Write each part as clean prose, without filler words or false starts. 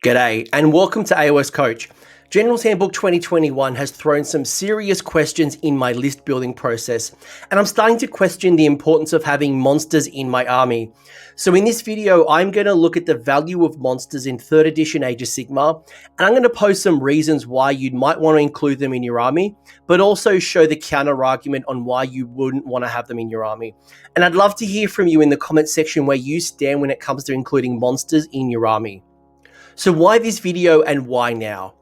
G'day and welcome to AOS Coach. General's Handbook 2021 has thrown some serious questions in my list building process, and I'm starting to question the importance of having monsters in my army. So in this video, I'm going to look at the value of monsters in 3rd edition Age of Sigmar, and I'm going to post some reasons why you might want to include them in your army, but also show the counter argument on why you wouldn't want to have them in your army. And I'd love to hear from you in the comment section where you stand when it comes to including monsters in your army. So why this video and why now?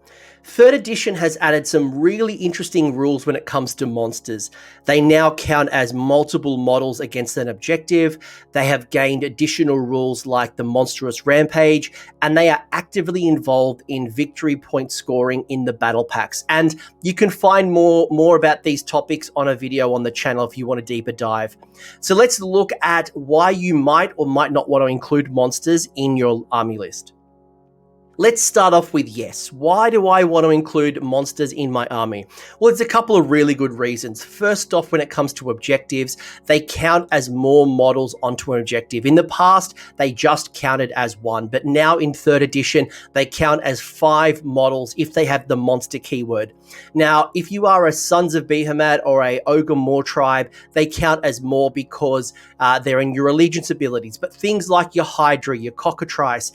3rd edition has added some really interesting rules when it comes to monsters. They now count as multiple models against an objective. They have gained additional rules like the monstrous rampage, and they are actively involved in victory point scoring in the battle packs. And you can find more about these topics on a video on the channel if you want a deeper dive. So let's look at why you might or might not want to include monsters in your army list. Let's start off with yes. Why do I want to include monsters in my army? Well, there's a couple of really good reasons. First off, when it comes to objectives, they count as more models onto an objective. In the past, they just counted as one, but now in 3rd edition, they count as 5 models if they have the monster keyword. Now, if you are a Sons of Behemoth or a Ogre Moor tribe, they count as more because they're in your allegiance abilities. But things like your Hydra, your Cockatrice,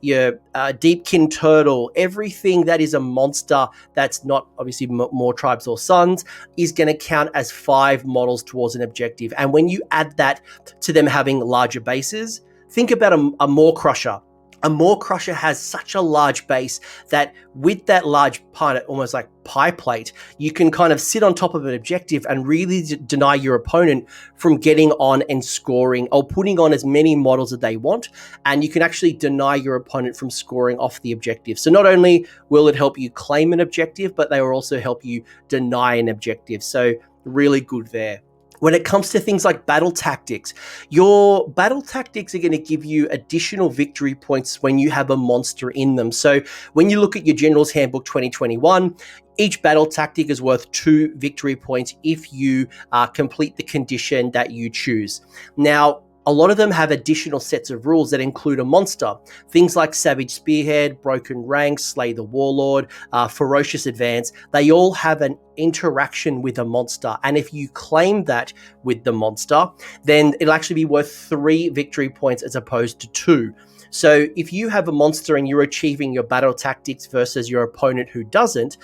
your Deepkin Turtle, everything that is a monster that's not obviously more tribes or sons is going to count as 5 models towards an objective. And when you add that to them having larger bases, think about a Maw Crusher. A Maw Crusher has such a large base that with that large pie, almost like pie plate, you can kind of sit on top of an objective and really deny your opponent from getting on and scoring or putting on as many models as they want. And you can actually deny your opponent from scoring off the objective. So not only will it help you claim an objective, but they will also help you deny an objective. So really good there. When it comes to things like battle tactics, your battle tactics are going to give you additional victory points when you have a monster in them. So when you look at your General's Handbook 2021, each battle tactic is worth 2 victory points if you complete the condition that you choose. Now, a lot of them have additional sets of rules that include a monster. Things like Savage Spearhead, Broken Ranks, Slay the Warlord, Ferocious Advance, they all have an interaction with a monster. And if you claim that with the monster, then it'll actually be worth 3 victory points as opposed to 2. So if you have a monster and you're achieving your battle tactics versus your opponent who doesn't,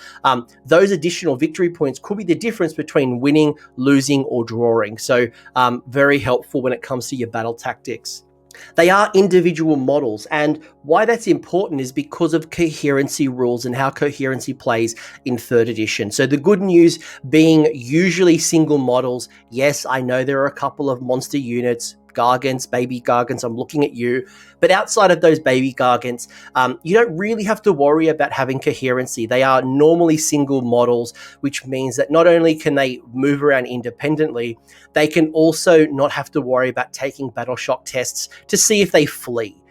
those additional victory points could be the difference between winning, losing, or drawing. So very helpful when it comes to your battle tactics. They are individual models, and why that's important is because of coherency rules and how coherency plays in 3rd edition. So the good news being usually single models. Yes, I know there are a couple of monster units, Gargants, baby Gargants, I'm looking at you. But outside of those baby Gargants, you don't really have to worry about having coherency. They are normally single models, which means that not only can they move around independently, they can also not have to worry about taking battle shock tests to see if they flee.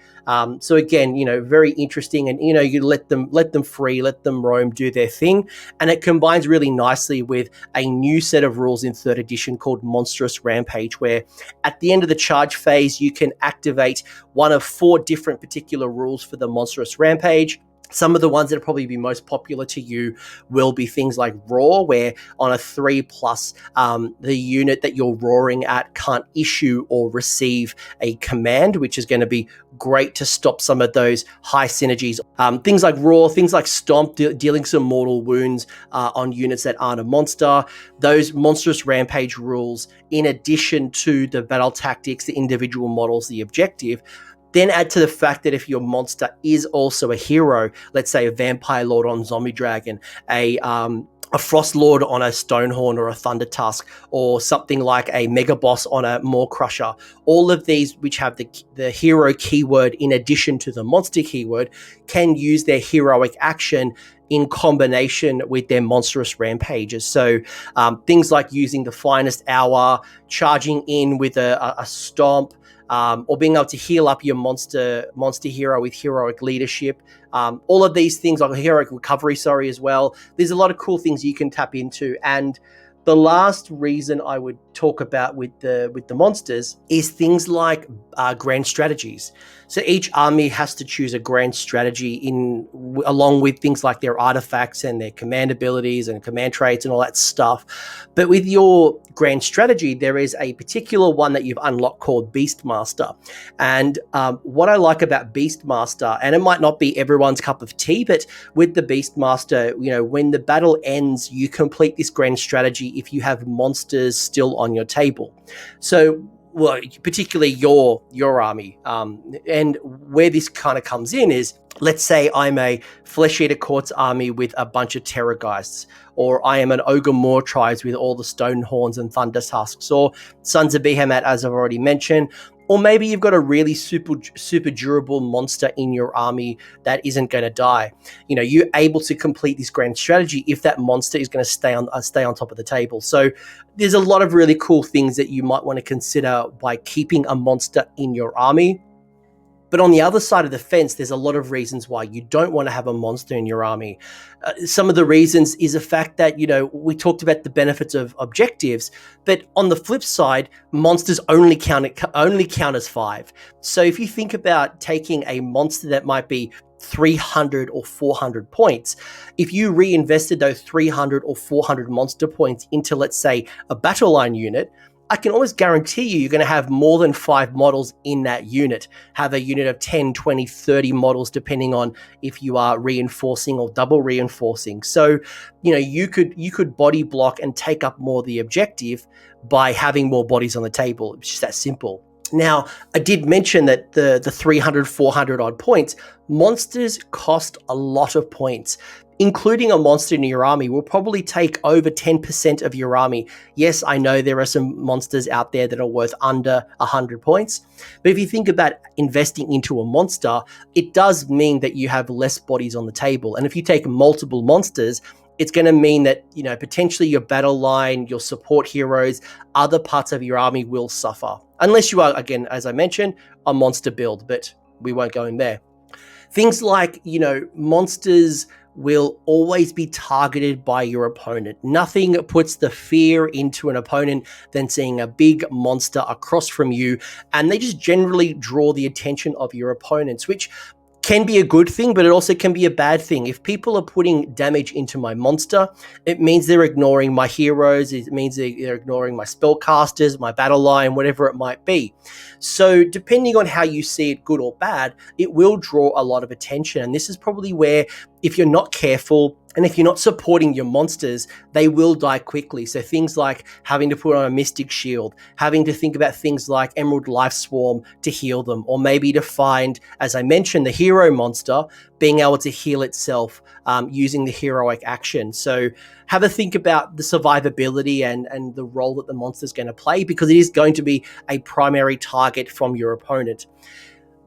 So again, very interesting, and you let them free, let them roam, do their thing, and it combines really nicely with a new set of rules in 3rd edition called Monstrous Rampage, where at the end of the charge phase you can activate one of 4 different particular rules for the Monstrous Rampage. Some of the ones that will probably be most popular to you will be things like Roar, where on a 3+, the unit that you're roaring at can't issue or receive a command, which is going to be great to stop some of those high synergies. Things like Roar, things like Stomp, dealing some mortal wounds on units that aren't a monster. Those Monstrous Rampage rules, in addition to the battle tactics, the individual models, the objective, then add to the fact that if your monster is also a hero, let's say a Vampire Lord on Zombie Dragon, a Frost Lord on a Stonehorn or a Thunder Tusk, or something like a Mega Boss on a Maw Crusher, all of these which have the hero keyword in addition to the monster keyword can use their heroic action in combination with their monstrous rampages. So things like using the Finest Hour, charging in with a Stomp, or being able to heal up your monster hero with heroic leadership. All of these things, like heroic recovery, as well. There's a lot of cool things you can tap into. And the last reason I would talk about with the monsters is things like grand strategies. So each army has to choose a grand strategy along with things like their artifacts and their command abilities and command traits and all that stuff. But with your grand strategy, there is a particular one that you've unlocked called Beastmaster. And what I like about Beastmaster, and it might not be everyone's cup of tea, but with the Beastmaster, when the battle ends, you complete this grand strategy if you have monsters still on your table. So, well, particularly your army. And where this kind of comes in is, let's say I'm a Flesh Eater Courts army with a bunch of Terrorgeists, or I am an Ogre Moor tribes with all the Stone Horns and Thunder Tusks, or Sons of Behemoth, as I've already mentioned. Or maybe you've got a really super durable monster in your army that isn't going to die. You're able to complete this grand strategy if that monster is going to stay on top of the table. So there's a lot of really cool things that you might want to consider by keeping a monster in your army. But on the other side of the fence, there's a lot of reasons why you don't want to have a monster in your army. Some of the reasons is the fact that, we talked about the benefits of objectives, but on the flip side, monsters only count as 5. So if you think about taking a monster that might be 300 or 400 points, if you reinvested those 300 or 400 monster points into, let's say, a battle line unit, I can almost guarantee you're going to have more than 5 models in that unit. Have a unit of 10, 20, 30 models, depending on if you are reinforcing or double reinforcing. So, you could body block and take up more of the objective by having more bodies on the table. It's just that simple. Now, I did mention that the 300, 400 odd points, monsters cost a lot of points. Including a monster in your army will probably take over 10% of your army. Yes, I know there are some monsters out there that are worth under 100 points, but if you think about investing into a monster, it does mean that you have less bodies on the table. And if you take multiple monsters, it's going to mean that, potentially your battle line, your support heroes, other parts of your army will suffer. Unless you are, again, as I mentioned, a monster build, but we won't go in there. Things like, monsters will always be targeted by your opponent. Nothing puts the fear into an opponent than seeing a big monster across from you, and they just generally draw the attention of your opponents, which can be a good thing, but it also can be a bad thing. If people are putting damage into my monster, it means they're ignoring my heroes, it means they're ignoring my spellcasters, my battle line, whatever it might be. So depending on how you see it, good or bad, it will draw a lot of attention. And this is probably where, if you're not careful, and if you're not supporting your monsters, they will die quickly. So things like having to put on a Mystic Shield, having to think about things like Emerald Life Swarm to heal them, or maybe to find, as I mentioned, the hero monster being able to heal itself using the heroic action. So have a think about the survivability and the role that the monster is going to play, because it is going to be a primary target from your opponent.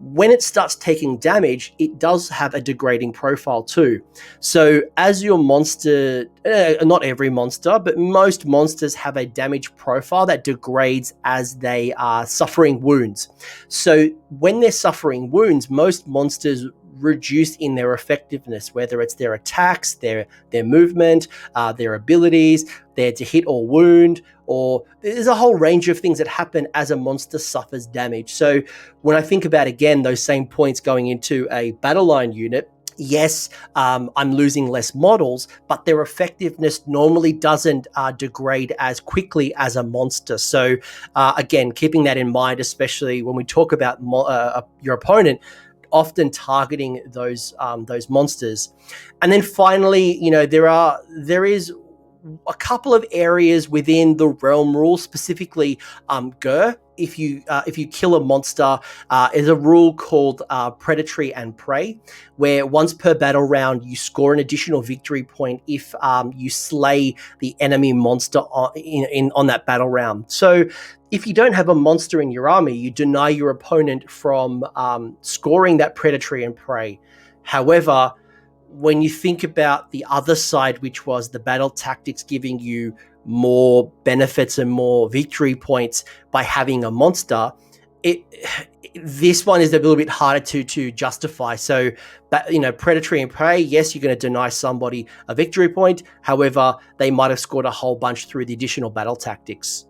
When it starts taking damage, it does have a degrading profile too. So as your monster, not every monster, but most monsters have a damage profile that degrades as they are suffering wounds. So when they're suffering wounds, most monsters reduce in their effectiveness, whether it's their attacks, their movement, their abilities, their to hit or wound, or there's a whole range of things that happen as a monster suffers damage. So when I think about, again, those same points going into a battle line unit, yes, I'm losing less models, but their effectiveness normally doesn't degrade as quickly as a monster. So again, keeping that in mind, especially when we talk about your opponent, often targeting those monsters. And then finally, there is a couple of areas within the realm rules, specifically Gur. If you kill a monster, is a rule called Predatory and Prey, where once per battle round you score an additional victory point if you slay the enemy monster on that battle round. So if you don't have a monster in your army, you deny your opponent from scoring that Predatory and Prey. However, when you think about the other side, which was the battle tactics giving you more benefits and more victory points by having a monster, this one is a little bit harder to justify. So, Predatory and Prey, yes, you're going to deny somebody a victory point. However, they might have scored a whole bunch through the additional battle tactics.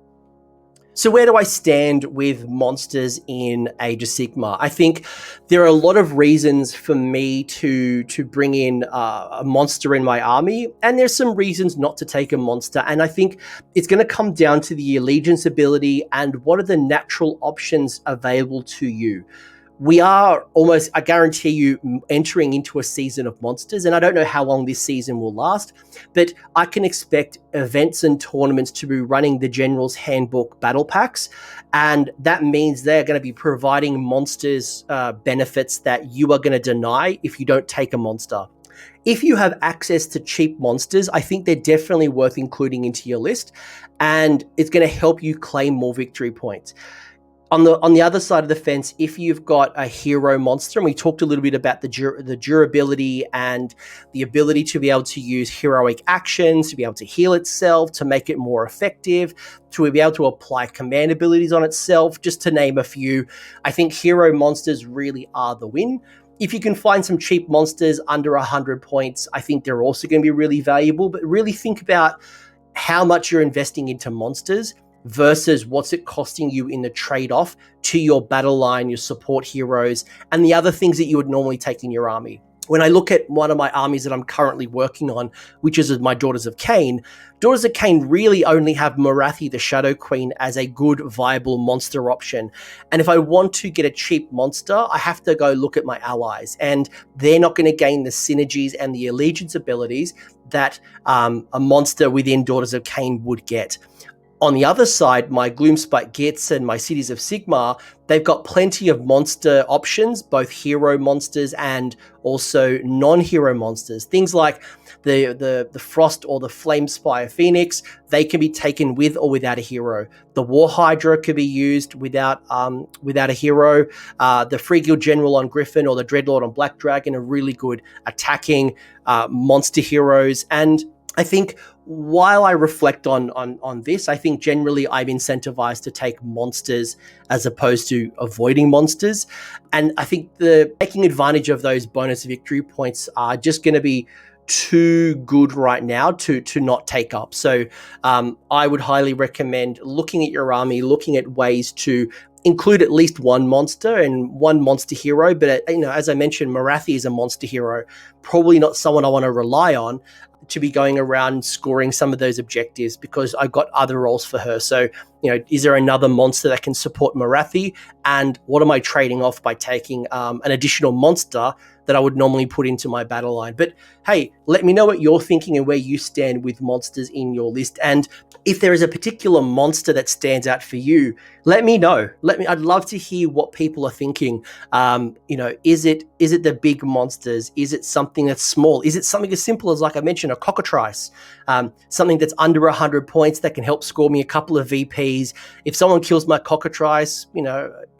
So where do I stand with monsters in Age of Sigmar? I think there are a lot of reasons for me to bring in a monster in my army, and there's some reasons not to take a monster. And I think it's going to come down to the allegiance ability and what are the natural options available to you. We are almost, I guarantee you, entering into a season of monsters, and I don't know how long this season will last, but I can expect events and tournaments to be running the General's Handbook battle packs, and that means they're going to be providing monsters benefits that you are going to deny if you don't take a monster. If you have access to cheap monsters, I think they're definitely worth including into your list, and it's going to help you claim more victory points. On the other side of the fence, if you've got a hero monster, and we talked a little bit about the durability and the ability to be able to use heroic actions, to be able to heal itself, to make it more effective, to be able to apply command abilities on itself, just to name a few, I think hero monsters really are the win. If you can find some cheap monsters under 100 points, I think they're also going to be really valuable, but really think about how much you're investing into monsters versus what's it costing you in the trade-off to your battle line, your support heroes, and the other things that you would normally take in your army. When I look at one of my armies that I'm currently working on, which is my Daughters of Cain, Daughters of Cain really only have Morathi the Shadow Queen as a good, viable monster option. And if I want to get a cheap monster, I have to go look at my allies, and they're not going to gain the synergies and the allegiance abilities that a monster within Daughters of Cain would get. On the other side, my Gloomspite Gits and my Cities of Sigmar, they've got plenty of monster options, both hero monsters and also non-hero monsters. Things like the Frost or the Flamespire Phoenix, they can be taken with or without a hero. The War Hydra could be used without a hero. The Free Guild General on Griffin or the Dreadlord on Black Dragon are really good attacking monster heroes. And I think while I reflect on this, I think generally I'm incentivized to take monsters as opposed to avoiding monsters. And I think taking advantage of those bonus victory points are just going to be too good right now to not take up. So I would highly recommend looking at your army, looking at ways to include at least one monster and one monster hero. But as I mentioned, Morathi is a monster hero, probably not someone I want to rely on to be going around scoring some of those objectives, because I've got other roles for her. So, is there another monster that can support Morathi? And what am I trading off by taking an additional monster that I would normally put into my battle line? But hey, let me know what you're thinking and where you stand with monsters in your list. And if there is a particular monster that stands out for you, let me know. I'd love to hear what people are thinking. Is it the big monsters? Is it something that's small? Is it something as simple as, like I mentioned, a cockatrice? Something that's under 100 points that can help score me a couple of VPs. If someone kills my cockatrice,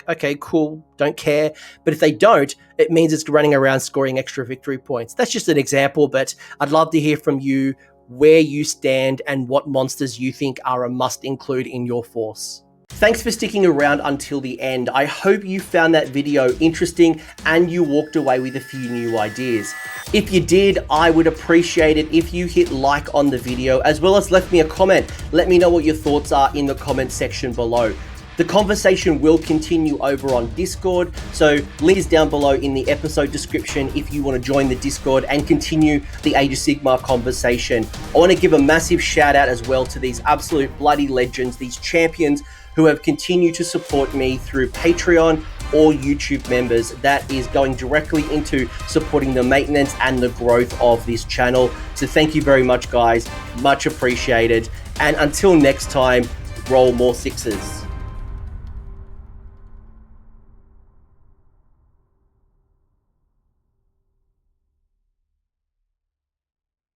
okay, cool, don't care. But if they don't, it means it's running around scoring extra victory points. That's just an example, but I'd love to hear from you where you stand and what monsters you think are a must include in your force. Thanks for sticking around until the end. I hope you found that video interesting and you walked away with a few new ideas. If you did, I would appreciate it if you hit like on the video, as well as left me a comment. Let me know what your thoughts are in the comment section below. The conversation will continue over on Discord, so link is down below in the episode description if you want to join the Discord and continue the Age of Sigmar conversation. I want to give a massive shout out as well to these absolute bloody legends, these champions who have continued to support me through Patreon or YouTube members. That is going directly into supporting the maintenance and the growth of this channel. So thank you very much, guys. Much appreciated. And until next time, roll more sixes.